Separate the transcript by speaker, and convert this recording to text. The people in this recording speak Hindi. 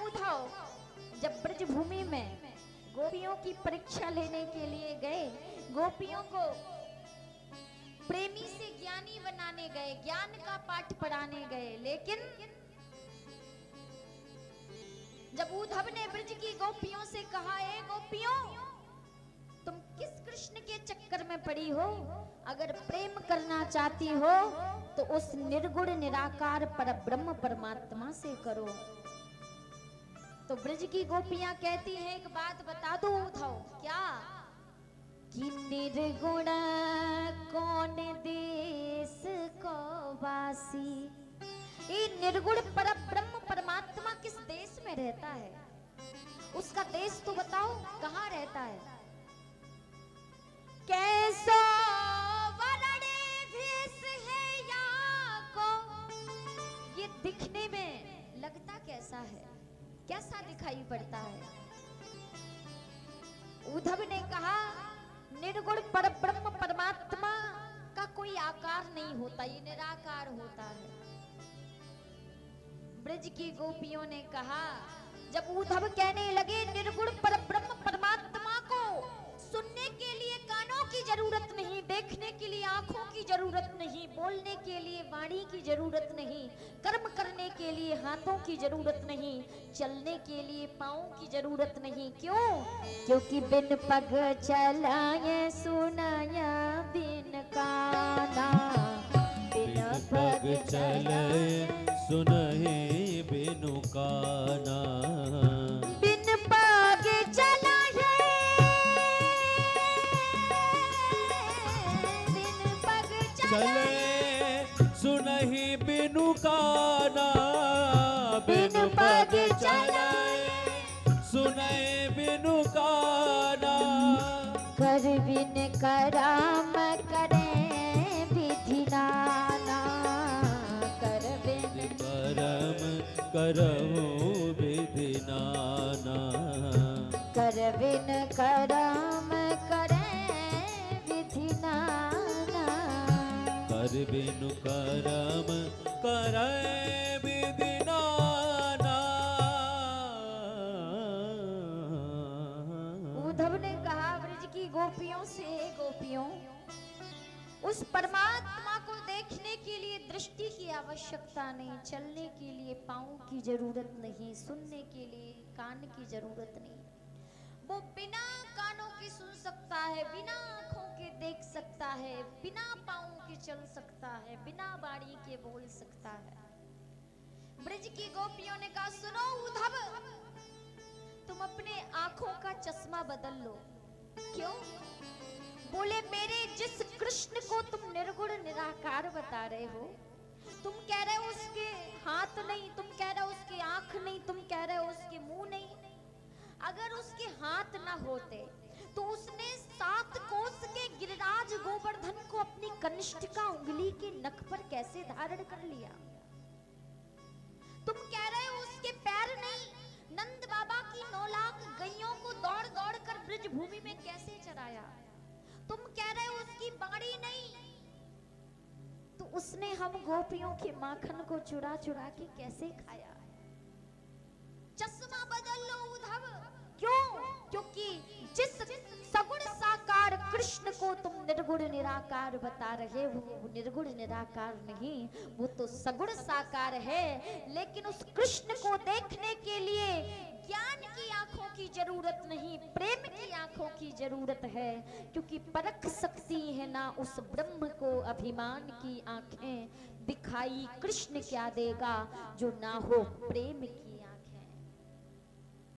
Speaker 1: उद्धव जब ब्रज भूमि में गोपियों की परीक्षा लेने के लिए गए, गोपियों को प्रेमी से ज्ञानी बनाने गए, ज्ञान का पाठ पढ़ाने गए, लेकिन जब उद्धव ने ब्रज की गोपियों से कहा, ए गोपियों, तुम किस कृष्ण के चक्कर में पड़ी हो? अगर प्रेम करना चाहती हो तो उस निर्गुण निराकार परब्रह्म परमात्मा से करो। तो ब्रज की गोपियां कहती हैं, एक बात बता दो उद्धव, क्या? कि निर्गुण कौन देश को वासी, ये निर्गुण परब्रह्म परमात्मा किस देश में रहता है? उसका देश तो बताओ, कहाँ रहता है? कैसो वरणे भेष है या को, ये दिखने में लगता कैसा है, कैसा दिखाई पड़ता है? उद्धव ने कहा, निर्गुण परब्रह्म परमात्मा का कोई आकार नहीं होता, ये निराकार होता है। ब्रज की गोपियों ने कहा, जब उद्धव कहने लगे निर्गुण परब्रह्म परमात्मा को सुनने के लिए कानों की जरूरत नहीं, देखने के लिए आंखों की जरूरत नहीं, बोलने के लिए वाणी की जरूरत नहीं, कर्म करने के लिए हाथों की जरूरत नहीं, चलने के लिए पांवों की जरूरत नहीं। क्यों? क्योंकि बिन पग चलाए सुनाया बिन काना, बिन पग चलाए
Speaker 2: सुनहे बिनु काना,
Speaker 1: बिन पग चलाए, बिन पग
Speaker 2: चले सुनहि बिनु काना,
Speaker 1: बिन पग चलाए
Speaker 2: सुनहि बिनु काना।
Speaker 1: कर बिन कराम करे विधि नाना, कर बिन
Speaker 2: करम करहु विधि नाना,
Speaker 1: कर बिन कराम करे विधि नाना,
Speaker 2: कर बिनु करम करे विधि नाना।
Speaker 1: उद्धव ने कहा ब्रज की गोपियों से, गोपियों, उस परमात्मा को देखने के लिए दृष्टि की आवश्यकता नहीं, चलने के लिए पांव की जरूरत नहीं, सुनने के लिए कान की जरूरत नहीं। वो बिना कानों के सुन सकता है, बिना आंखों के देख सकता है, बिना पांवों के चल सकता है, बिना वाणी के बोल सकता है। ब्रज की गोपियों ने कहा, सुनो उद्धव, तुम अपने आंखों का चश्मा बदल लो। क्यों? बोले, मेरे जिस कृष्ण को तुम निर्गुण निराकार बता रहे हो, तुम कह रहे हो उसके हाथ नहीं, तुम कह रहे हो उसकी आंख नहीं, तुम कह रहे हो उसके मुंह नहीं। अगर उसके हाथ ना होते तो उसने 7 कोस के गिरिराज गोवर्धन को अपनी कनिष्ठिका उंगली के नख पर कैसे धारण कर लिया? तुम कह रहे हो उसके पैर नहीं, नंद बाबा की 9 लाख गैयों को दौड़ दौड़ कर ब्रज भूमि में कैसे चराया? तुम कह रहे हो उसकी बाड़ी नहीं, तो उसने हम गोपियों के माखन को चुरा चुरा के कैसे खाया? चश्मा बदल लो उद्धव। क्यों? क्योंकि जिस सगुण साकार कृष्ण को तुम निर्गुण निराकार बता रहे हो, वो निर्गुण निराकार नहीं, वो तो सगुण साकार है। लेकिन उस कृष्ण को देखने के लिए ज्ञान की आंखों की जरूरत नहीं, प्रेम की आंखों की जरूरत है। क्योंकि परख सकती है ना उस ब्रह्म को अभिमान की आंखें, दिखाई कृष्ण क्या देगा जो ना हो प्रेम की